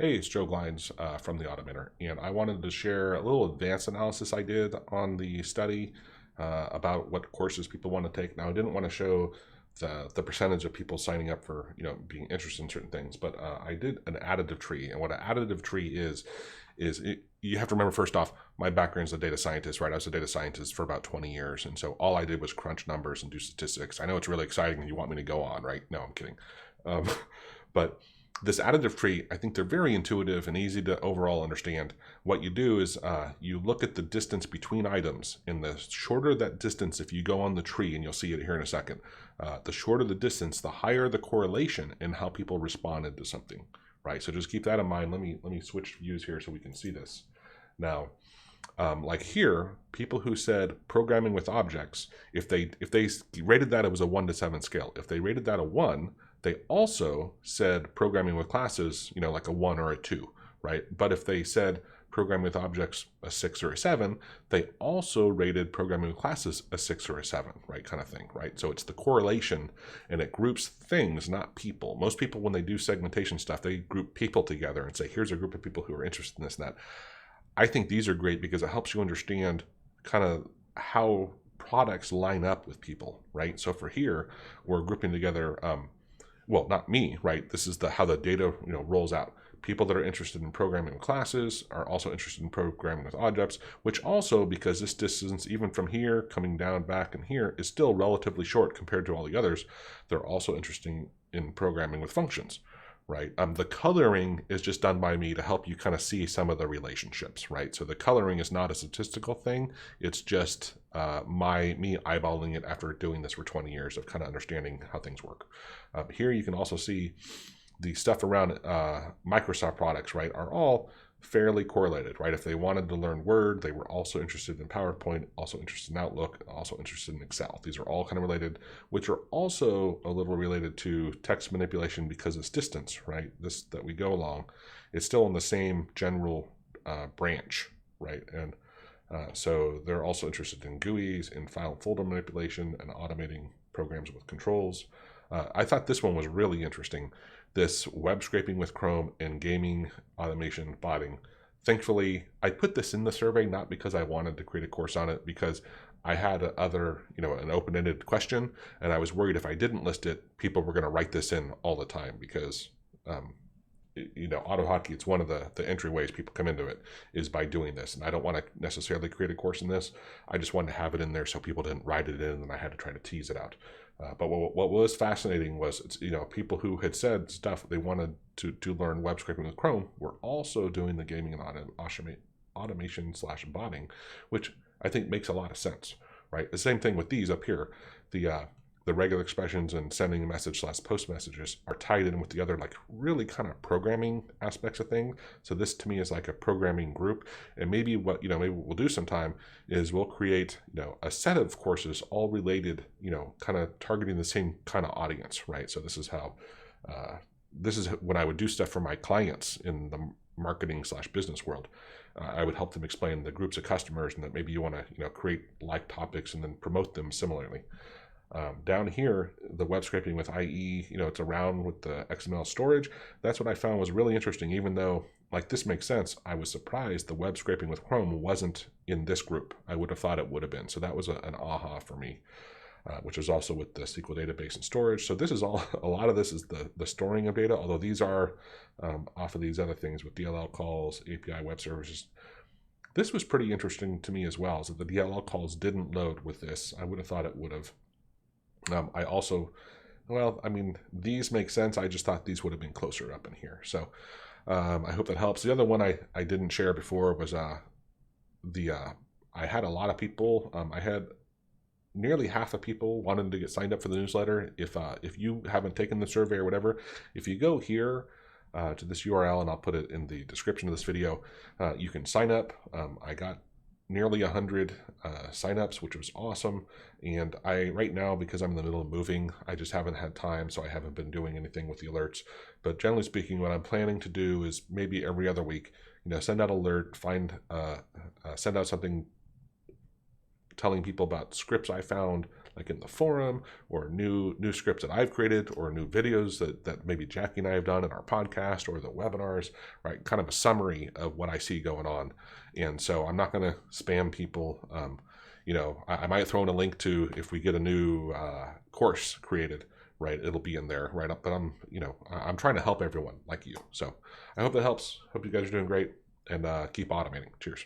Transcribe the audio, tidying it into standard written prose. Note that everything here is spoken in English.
Hey, it's Joe Glines from the-automator, and I wanted to share a little advanced analysis I did on the study about what courses people want to take. Now, I didn't want to show the percentage of people signing up for being interested in certain things, but I did an additive tree, and what an additive tree you have to remember, first off, my background is a data scientist, right? I was a data scientist for about 20 years, and so all I did was crunch numbers and do statistics. I know it's really exciting and you want me to go on, right? No, I'm kidding. Um, but this additive tree, I think they're very intuitive and easy to overall understand. What you do is you look at the distance between items, and the shorter that distance, if you go on the tree, and you'll see it here in a second, the shorter the distance, the higher the correlation in how people responded to something, right? So just keep that in mind. Let me switch views here so we can see this. Now, like here, people who said programming with objects, if they rated that, it was a 1 to 7 scale. If they rated that a 1, they also said programming with classes, like a 1 or a 2, right? But if they said programming with objects a 6 or a 7, they also rated programming with classes a 6 or a 7, right? Kind of thing, right? So it's the correlation, and it groups things, not people. Most people, when they do segmentation stuff, they group people together and say, here's a group of people who are interested in this and that. I think these are great because it helps you understand kind of how products line up with people, right? So for here, we're grouping together, well, not me, right? This is how the data rolls out. People that are interested in programming with classes are also interested in programming with objects, which also, because this distance, even from here, coming down back and here, is still relatively short compared to all the others, they're also interested in programming with functions, right? The coloring is just done by me to help you kind of see some of the relationships, right? So the coloring is not a statistical thing. It's just me eyeballing it after doing this for 20 years of kind of understanding how things work. Here you can also see the stuff around Microsoft products, right, are all fairly correlated, right? If they wanted to learn Word, they were also interested in PowerPoint, also interested in Outlook, also interested in Excel. These are all kind of related, which are also a little related to text manipulation because it's distance, right? This that we go along, it's still in the same general branch, right? And so they're also interested in GUIs, in file and folder manipulation, and automating programs with controls. I thought this one was really interesting. This web scraping with Chrome and gaming automation botting. Thankfully, I put this in the survey not because I wanted to create a course on it, because I had an open-ended question, and I was worried if I didn't list it, people were going to write this in all the time because, AutoHotkey, it's one of the entryways people come into it is by doing this. And I don't want to necessarily create a course in this. I just wanted to have it in there so people didn't write it in and I had to try to tease it out. But what was fascinating was, people who had said stuff they wanted to learn web scraping with Chrome were also doing the gaming and automation / botting, which I think makes a lot of sense, right? The same thing with these up here. The regular expressions and sending a message / post messages are tied in with the other really kind of programming aspects of things. So this to me is like a programming group. And maybe what maybe we'll do sometime is we'll create a set of courses all related, kind of targeting the same kind of audience, right? So this is how this is when I would do stuff for my clients in the marketing / business world. I would help them explain the groups of customers and that maybe you want to create like topics and then promote them similarly. Down here, the web scraping with IE, it's around with the XML storage. That's what I found was really interesting. Even though, this makes sense, I was surprised the web scraping with Chrome wasn't in this group. I would have thought it would have been. So that was an aha for me, which is also with the SQL database and storage. So this is all, a lot of this is the storing of data, although these are off of these other things with DLL calls, API web services. This was pretty interesting to me as well, so the DLL calls didn't load with this. I would have thought it would have. I also, these make sense. I just thought these would have been closer up in here. So I hope that helps. The other one I didn't share before was I had a lot of people. I had nearly half of people wanted to get signed up for the newsletter. If you haven't taken the survey or whatever, if you go here to this URL, and I'll put it in the description of this video, you can sign up. I got nearly 100 signups, which was awesome. And right now, because I'm in the middle of moving, I just haven't had time, so I haven't been doing anything with the alerts. But generally speaking, what I'm planning to do is maybe every other week, send out alert, send out something telling people about scripts I found, like in the forum, or new scripts that I've created, or new videos that maybe Jackie and I have done in our podcast or the webinars, right? Kind of a summary of what I see going on. And so I'm not going to spam people. I might throw in a link to, if we get a new course created, right, it'll be in there, right? But I'm trying to help everyone like you. So I hope that helps. Hope you guys are doing great, and keep automating. Cheers.